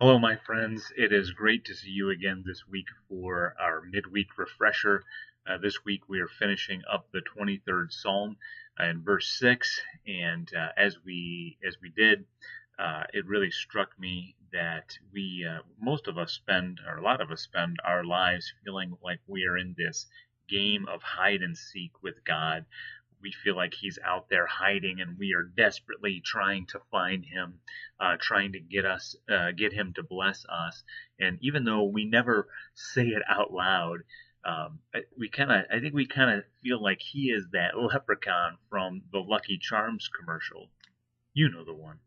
Hello, my friends. It is great to see you again this week for our midweek refresher. This week we are finishing up the 23rd Psalm in verse 6, and it really struck me that most of us spend, or a lot of us spend our lives feeling like we are in this game of hide and seek with God. We feel like he's out there hiding, and we are desperately trying to find him, trying to get him to bless us. And even though we never say it out loud, I think we kind of feel like he is that leprechaun from the Lucky Charms commercial. You know the one.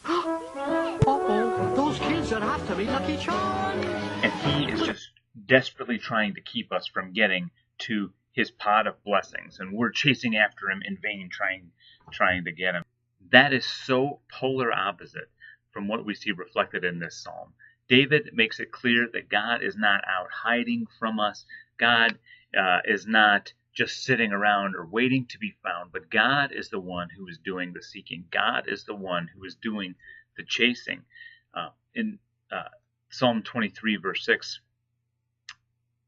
Uh-oh, those kids are after me, Lucky Charms. And he is just desperately trying to keep us from getting to his pot of blessings, and we're chasing after him in vain, trying to get him. That is so polar opposite from what we see reflected in this psalm. David makes it clear that God is not out hiding from us. God is not just sitting around or waiting to be found, but God is the one who is doing the seeking. God is the one who is doing the chasing. In Psalm 23, verse 6,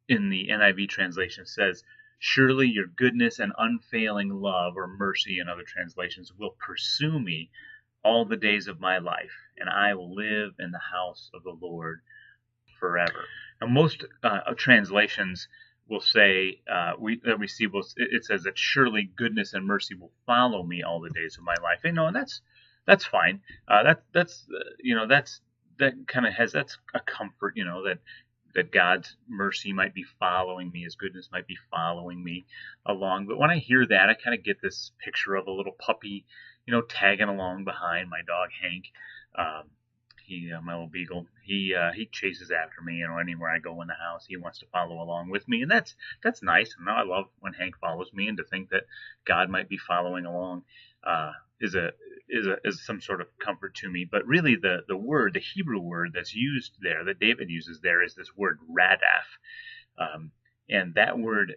in the NIV translation says, "Surely your goodness and unfailing love," or mercy in other translations, "will pursue me all the days of my life, and I will live in the house of the Lord forever." Now, most translations will say, it says that surely goodness and mercy will follow me all the days of my life. And that's fine. That's a comfort, that God's mercy might be following me, his goodness might be following me along. But when I hear that, I kind of get this picture of a little puppy, tagging along behind my dog Hank. My little beagle. He chases after me, anywhere I go in the house, he wants to follow along with me, and that's nice. And I love when Hank follows me, and to think that God might be following along is some sort of comfort to me. But really, the Hebrew word that's used there, that David uses there, is this word radaf, and that word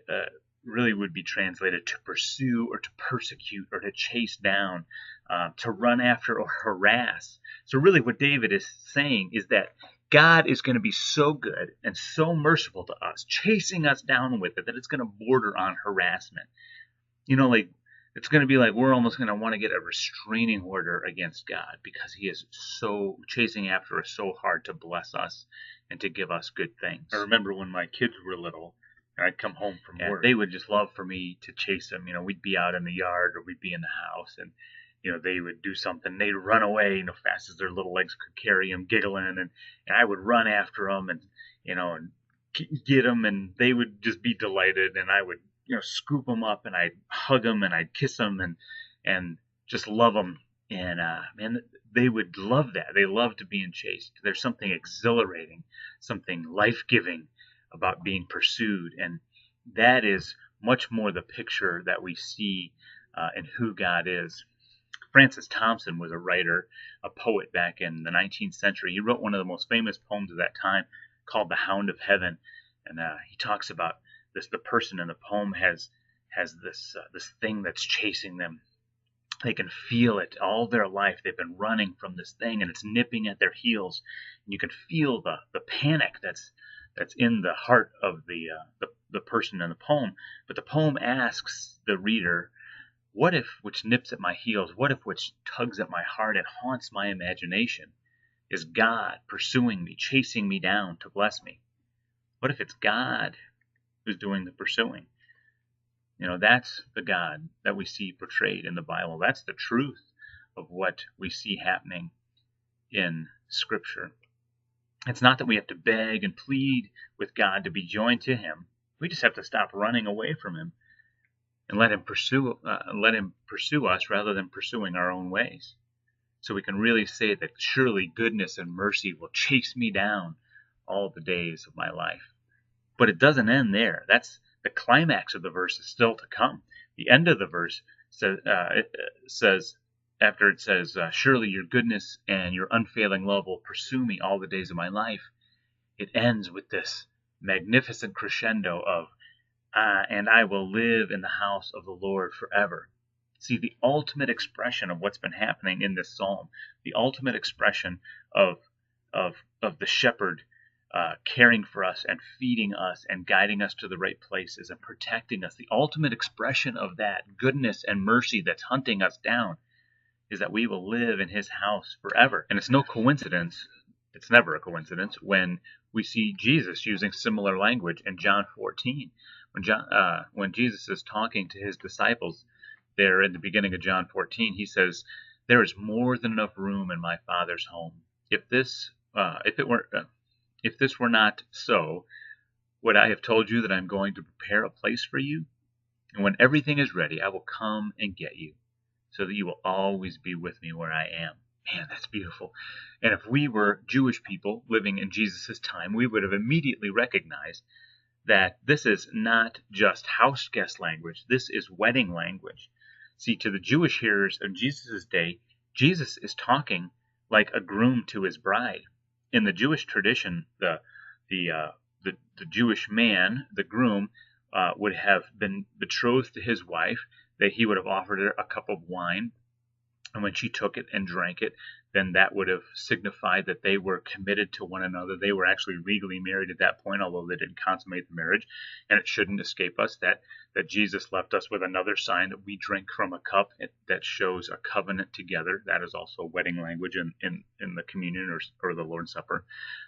really would be translated to pursue or to persecute or to chase down, to run after or harass. So really what David is saying is that God is going to be so good and so merciful to us, chasing us down with it, that it's going to border on harassment. It's going to be like we're almost going to want to get a restraining order against God, because he is so chasing after us so hard to bless us and to give us good things. I remember when my kids were little, I'd come home from work, they would just love for me to chase them. We'd be out in the yard or we'd be in the house, and they would do something. They'd run away, fast as their little legs could carry them, giggling, and I would run after them and get them, and they would just be delighted, and I would scoop them up, and I'd hug them, and I'd kiss them, and just love them. And man, they would love that. They loved being chased. There's something exhilarating, something life-giving about being pursued, and that is much more the picture that we see in who God is. Francis Thompson was a writer, a poet back in the 19th century. He wrote one of the most famous poems of that time called "The Hound of Heaven," and he talks about this. The person in the poem has this thing that's chasing them. They can feel it all their life. They've been running from this thing, and it's nipping at their heels. And you can feel the panic that's in the heart of the person in the poem. But the poem asks the reader, what if which nips at my heels, what if which tugs at my heart and haunts my imagination is God pursuing me, chasing me down to bless me? What if it's God who's doing the pursuing? That's the God that we see portrayed in the Bible. That's the truth of what we see happening in Scripture. It's not that we have to beg and plead with God to be joined to him. We just have to stop running away from him and let him pursue us rather than pursuing our own ways. So we can really say that surely goodness and mercy will chase me down all the days of my life. But it doesn't end there. That's the climax of the verse is still to come. The end of the verse says, after it says, surely your goodness and your unfailing love will pursue me all the days of my life, it ends with this magnificent crescendo of, and I will live in the house of the Lord forever. See, the ultimate expression of what's been happening in this psalm, the ultimate expression of of the shepherd caring for us and feeding us and guiding us to the right places and protecting us. The ultimate expression of that goodness and mercy that's hunting us down is that we will live in his house forever. And it's no coincidence, it's never a coincidence, when we see Jesus using similar language in John 14. When Jesus is talking to his disciples there in the beginning of John 14, he says, "There is more than enough room in my Father's home. If this were not so, would I have told you that I'm going to prepare a place for you? And when everything is ready, I will come and get you, so that you will always be with me where I am." Man, that's beautiful. And if we were Jewish people living in Jesus' time, we would have immediately recognized that this is not just house guest language. This is wedding language. See, to the Jewish hearers of Jesus' day, Jesus is talking like a groom to his bride. In the Jewish tradition, the Jewish man, the groom, would have been betrothed to his wife, that he would have offered her a cup of wine, and when she took it and drank it, then that would have signified that they were committed to one another. They were actually legally married at that point, although they didn't consummate the marriage. And it shouldn't escape us that Jesus left us with another sign, that we drink from a cup that shows a covenant together. That is also wedding language in the communion or the Lord's Supper.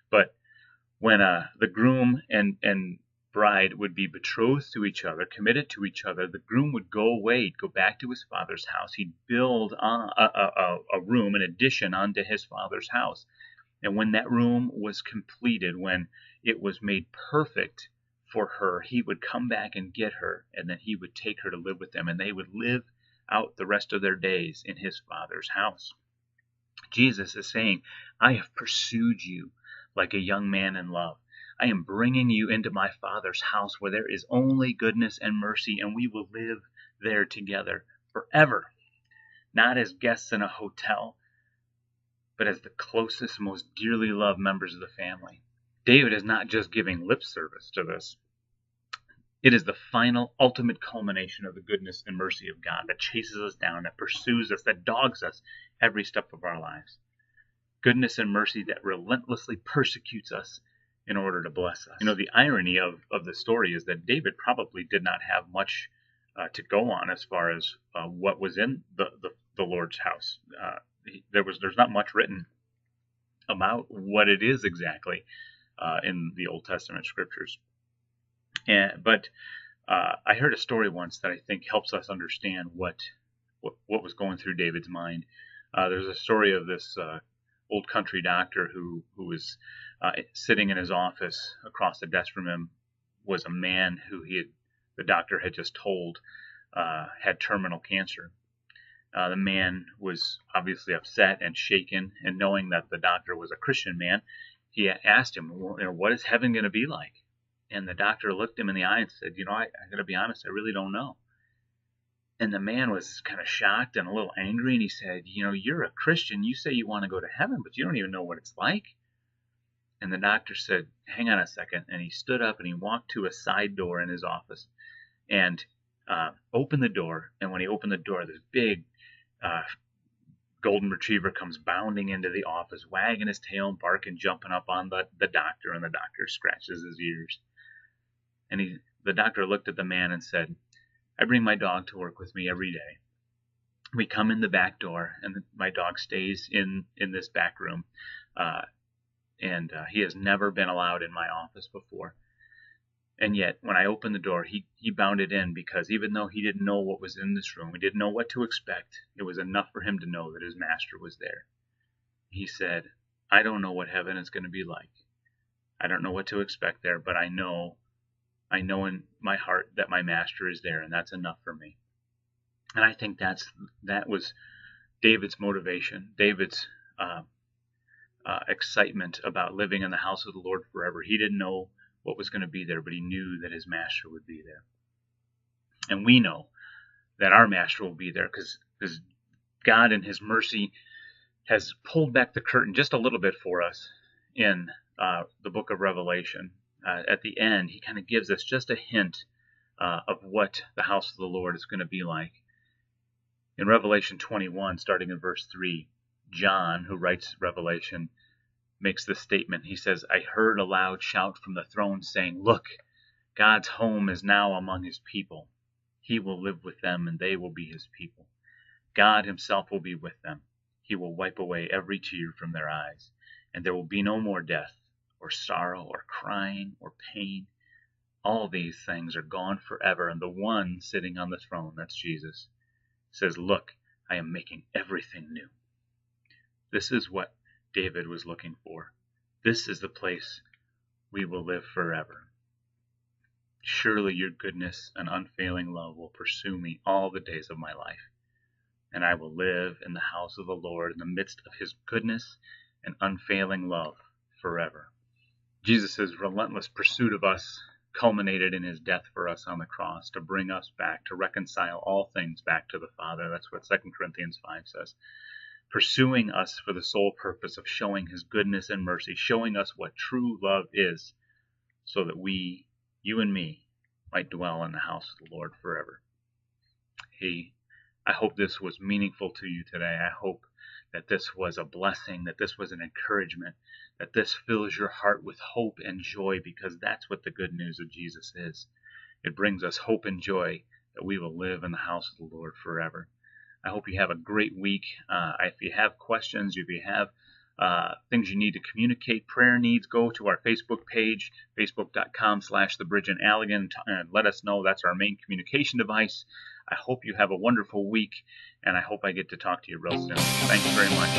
But when the groom and bride would be betrothed to each other, committed to each other, the groom would go away, he'd go back to his father's house. He'd build a room, an addition onto his father's house. And when that room was completed, when it was made perfect for her, he would come back and get her, and then he would take her to live with them, and they would live out the rest of their days in his father's house. Jesus is saying, I have pursued you like a young man in love. I am bringing you into my Father's house where there is only goodness and mercy, and we will live there together forever. Not as guests in a hotel, but as the closest, most dearly loved members of the family. David is not just giving lip service to this. It is the final, ultimate culmination of the goodness and mercy of God that chases us down, that pursues us, that dogs us every step of our lives. Goodness and mercy that relentlessly persecutes us in order to bless us. You know, the irony of the story is that David probably did not have much to go on as far as what was in the Lord's house. There's not much written about what it is exactly in the Old Testament scriptures. But I heard a story once that I think helps us understand what was going through David's mind. There's a story of this old country doctor who was sitting in his office. Across the desk from him was a man who the doctor had just told had terminal cancer. The man was obviously upset and shaken, and knowing that the doctor was a Christian man, he asked him, well, what is heaven going to be like? And the doctor looked him in the eye and said, I got to be honest, I really don't know. And the man was kind of shocked and a little angry, and he said, you're a Christian. You say you want to go to heaven, but you don't even know what it's like. And the doctor said, hang on a second. And he stood up and he walked to a side door in his office and opened the door. And when he opened the door, this big golden retriever comes bounding into the office, wagging his tail and barking, jumping up on the doctor, and the doctor scratches his ears. And the doctor looked at the man and said, I bring my dog to work with me every day. We come in the back door, and my dog stays in this back room. And he has never been allowed in my office before. And yet, when I opened the door, he bounded in, because even though he didn't know what was in this room, he didn't know what to expect, it was enough for him to know that his master was there. He said, I don't know what heaven is going to be like. I don't know what to expect there, but I know in my heart that my master is there, and that's enough for me. And I think that was David's motivation, David's excitement about living in the house of the Lord forever. He didn't know what was going to be there, but he knew that his master would be there. And we know that our master will be there because God in his mercy has pulled back the curtain just a little bit for us in the book of Revelation. At the end, he kind of gives us just a hint of what the house of the Lord is going to be like. In Revelation 21, starting in verse 3, John, who writes Revelation, makes this statement. He says, I heard a loud shout from the throne saying, look, God's home is now among his people. He will live with them and they will be his people. God himself will be with them. He will wipe away every tear from their eyes, and there will be no more death, or sorrow, or crying, or pain. All these things are gone forever, and the one sitting on the throne, that's Jesus, says, look, I am making everything new. This is what David was looking for. This is the place we will live forever. Surely your goodness and unfailing love will pursue me all the days of my life, and I will live in the house of the Lord in the midst of his goodness and unfailing love forever. Jesus' relentless pursuit of us culminated in his death for us on the cross to bring us back, to reconcile all things back to the Father. That's what 2 Corinthians 5 says. Pursuing us for the sole purpose of showing his goodness and mercy, showing us what true love is, so that we, you and me, might dwell in the house of the Lord forever. I hope this was meaningful to you today. I hope that this was a blessing, that this was an encouragement, that this fills your heart with hope and joy, because that's what the good news of Jesus is. It brings us hope and joy that we will live in the house of the Lord forever. I hope you have a great week. If you have questions, if you have things you need to communicate, prayer needs, go to our Facebook page, facebook.com/thebridgeandallegan, and let us know. That's our main communication device. I hope you have a wonderful week, and I hope I get to talk to you real soon. Thanks very much.